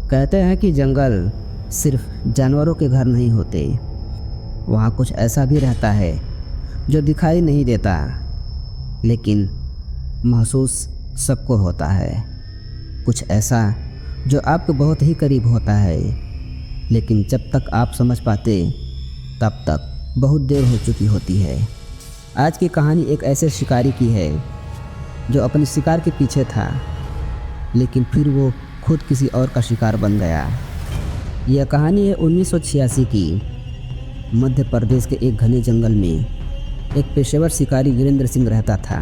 कहते हैं कि जंगल सिर्फ जानवरों के घर नहीं होते, वहाँ कुछ ऐसा भी रहता है जो दिखाई नहीं देता लेकिन महसूस सबको होता है। कुछ ऐसा जो आपके बहुत ही करीब होता है, लेकिन जब तक आप समझ पाते तब तक बहुत देर हो चुकी होती है। आज की कहानी एक ऐसे शिकारी की है जो अपने शिकार के पीछे था, लेकिन फिर वो खुद किसी और का शिकार बन गया। यह कहानी है 1986 की। मध्य प्रदेश के एक घने जंगल में एक पेशेवर शिकारी वीरेंद्र सिंह रहता था।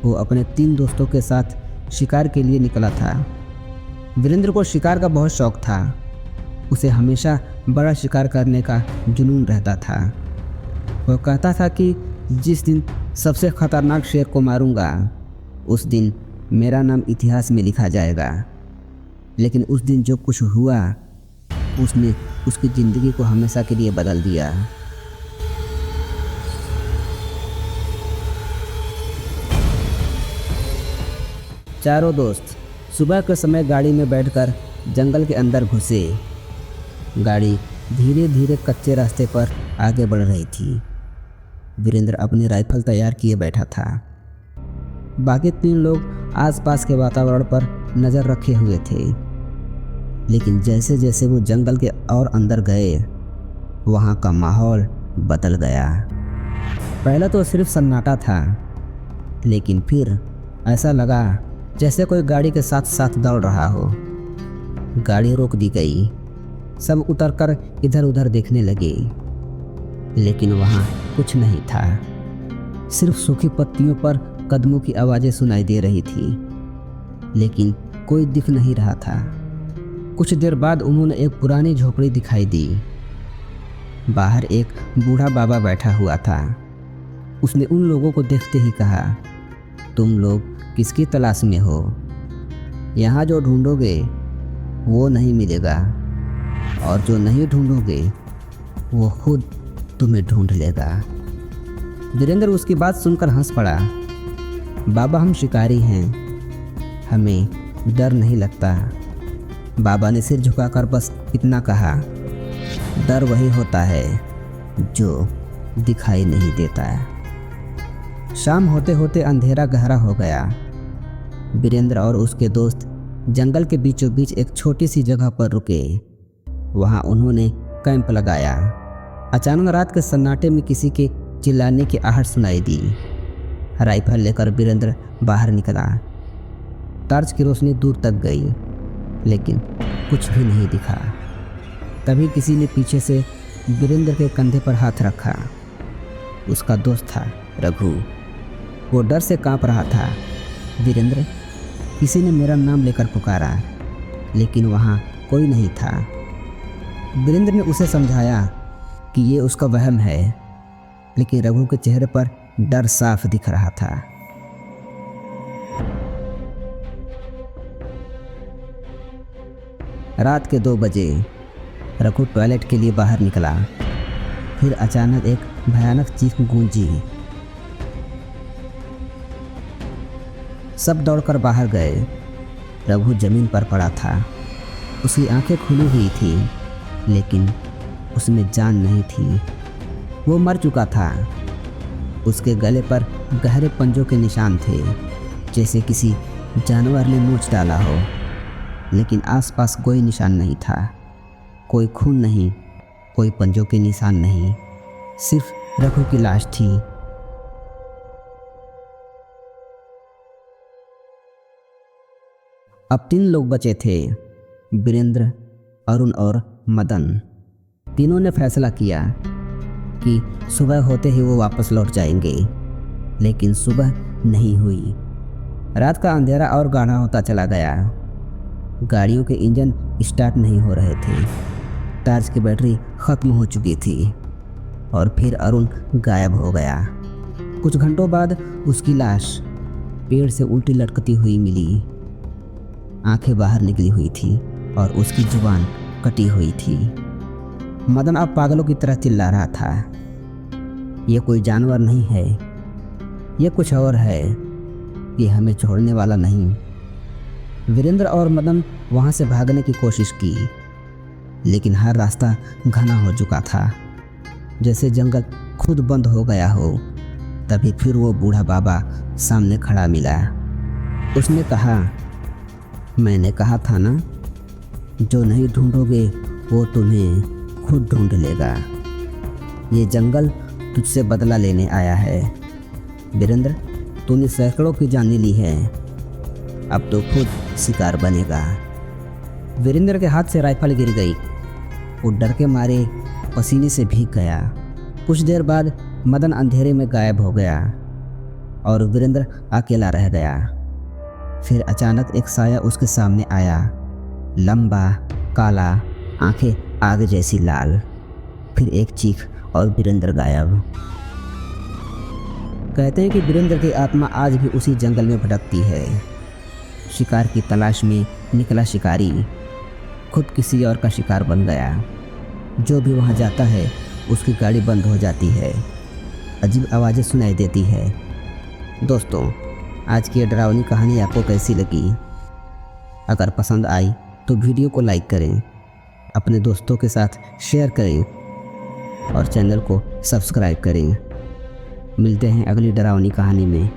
वो अपने 3 दोस्तों के साथ शिकार के लिए निकला था। वीरेंद्र को शिकार का बहुत शौक था। उसे हमेशा बड़ा शिकार करने का जुनून रहता था। वो कहता था कि जिस दिन सबसे खतरनाक शेर को मारूंगा उस दिन मेरा नाम इतिहास में लिखा जाएगा। लेकिन उस दिन जो कुछ हुआ उसने उसकी ज़िंदगी को हमेशा के लिए बदल दिया। चारों दोस्त सुबह के समय गाड़ी में बैठकर जंगल के अंदर घुसे। गाड़ी धीरे धीरे कच्चे रास्ते पर आगे बढ़ रही थी। वीरेंद्र अपनी राइफल तैयार किए बैठा था। बाकी 3 लोग आसपास के वातावरण पर नज़र रखे हुए थे। लेकिन जैसे जैसे वो जंगल के और अंदर गए, वहाँ का माहौल बदल गया। पहले तो सिर्फ सन्नाटा था, लेकिन फिर ऐसा लगा जैसे कोई गाड़ी के साथ साथ दौड़ रहा हो। गाड़ी रोक दी गई। सब उतरकर इधर उधर देखने लगे, लेकिन वहाँ कुछ नहीं था। सिर्फ सूखी पत्तियों पर कदमों की आवाज़ें सुनाई दे रही थी, लेकिन कोई दिख नहीं रहा था। कुछ देर बाद उन्होंने एक पुरानी झोपड़ी दिखाई दी। बाहर एक बूढ़ा बाबा बैठा हुआ था। उसने उन लोगों को देखते ही कहा, तुम लोग किसकी तलाश में हो? यहाँ जो ढूंढोगे वो नहीं मिलेगा, और जो नहीं ढूंढोगे वो खुद तुम्हें ढूंढ लेगा। वीरेंद्र उसकी बात सुनकर हंस पड़ा। बाबा, हम शिकारी हैं, हमें डर नहीं लगता। बाबा ने सिर झुकाकर बस इतना कहा, डर वही होता है जो दिखाई नहीं देता। शाम होते होते अंधेरा गहरा हो गया। वीरेंद्र और उसके दोस्त जंगल के बीचों बीच एक छोटी सी जगह पर रुके। वहाँ उन्होंने कैंप लगाया। अचानक रात के सन्नाटे में किसी के चिल्लाने की आहट सुनाई दी। राइफल लेकर वीरेंद्र बाहर निकला। टॉर्च की रोशनी दूर तक गई, लेकिन कुछ भी नहीं दिखा। तभी किसी ने पीछे से वीरेंद्र के कंधे पर हाथ रखा। उसका दोस्त था रघु। वो डर से कांप रहा था। वीरेंद्र, किसी ने मेरा नाम लेकर पुकारा, लेकिन वहाँ कोई नहीं था। वीरेंद्र ने उसे समझाया कि ये उसका वहम है, लेकिन रघु के चेहरे पर डर साफ दिख रहा था। रात के 2 बजे रघु टॉयलेट के लिए बाहर निकला। फिर अचानक एक भयानक चीख गूंजी। सब दौड़कर बाहर गए। रघु जमीन पर पड़ा था। उसकी आंखें खुली हुई थी, लेकिन उसमें जान नहीं थी। वो मर चुका था। उसके गले पर गहरे पंजों के निशान थे, जैसे किसी जानवर ने नोच डाला हो, लेकिन आसपास कोई निशान नहीं था। कोई खून नहीं, कोई पंजों के निशान नहीं, सिर्फ रघु की लाश थी। अब 3 लोग बचे थे, वीरेंद्र, अरुण और मदन। तीनों ने फैसला किया कि सुबह होते ही वो वापस लौट जाएंगे, लेकिन सुबह नहीं हुई। रात का अंधेरा और गाढ़ा होता चला गया। गाड़ियों के इंजन स्टार्ट नहीं हो रहे थे। टॉर्च की बैटरी ख़त्म हो चुकी थी, और फिर अरुण गायब हो गया। कुछ घंटों बाद उसकी लाश पेड़ से उल्टी लटकती हुई मिली। आंखें बाहर निकली हुई थी और उसकी जुबान कटी हुई थी। मदन अब पागलों की तरह चिल्ला रहा था, ये कोई जानवर नहीं है, ये कुछ और है, ये हमें छोड़ने वाला नहीं। वीरेंद्र और मदन वहाँ से भागने की कोशिश की, लेकिन हर रास्ता घना हो चुका था, जैसे जंगल खुद बंद हो गया हो। तभी फिर वो बूढ़ा बाबा सामने खड़ा मिला। उसने कहा, मैंने कहा था ना, जो नहीं ढूंढोगे वो तुम्हें खुद ढूंढ लेगा। ये जंगल तुझसे बदला लेने आया है। वीरेंद्र, तूने सैकड़ों की जानें ली है, अब तो खुद शिकार बनेगा। वीरेंद्र के हाथ से राइफल गिर गई। वो डर के मारे पसीने से भीग गया। कुछ देर बाद मदन अंधेरे में गायब हो गया और वीरेंद्र अकेला रह गया। फिर अचानक एक साया उसके सामने आया, लंबा, काला, आंखें आग जैसी लाल। फिर एक चीख और वीरेंद्र गायब। कहते हैं कि वीरेंद्र की आत्मा आज भी उसी जंगल में भटकती है। शिकार की तलाश में निकला शिकारी खुद किसी और का शिकार बन गया। जो भी वहाँ जाता है उसकी गाड़ी बंद हो जाती है, अजीब आवाज़ें सुनाई देती है। दोस्तों, आज की ये डरावनी कहानी आपको कैसी लगी? अगर पसंद आई तो वीडियो को लाइक करें, अपने दोस्तों के साथ शेयर करें और चैनल को सब्सक्राइब करें। मिलते हैं अगली डरावनी कहानी में।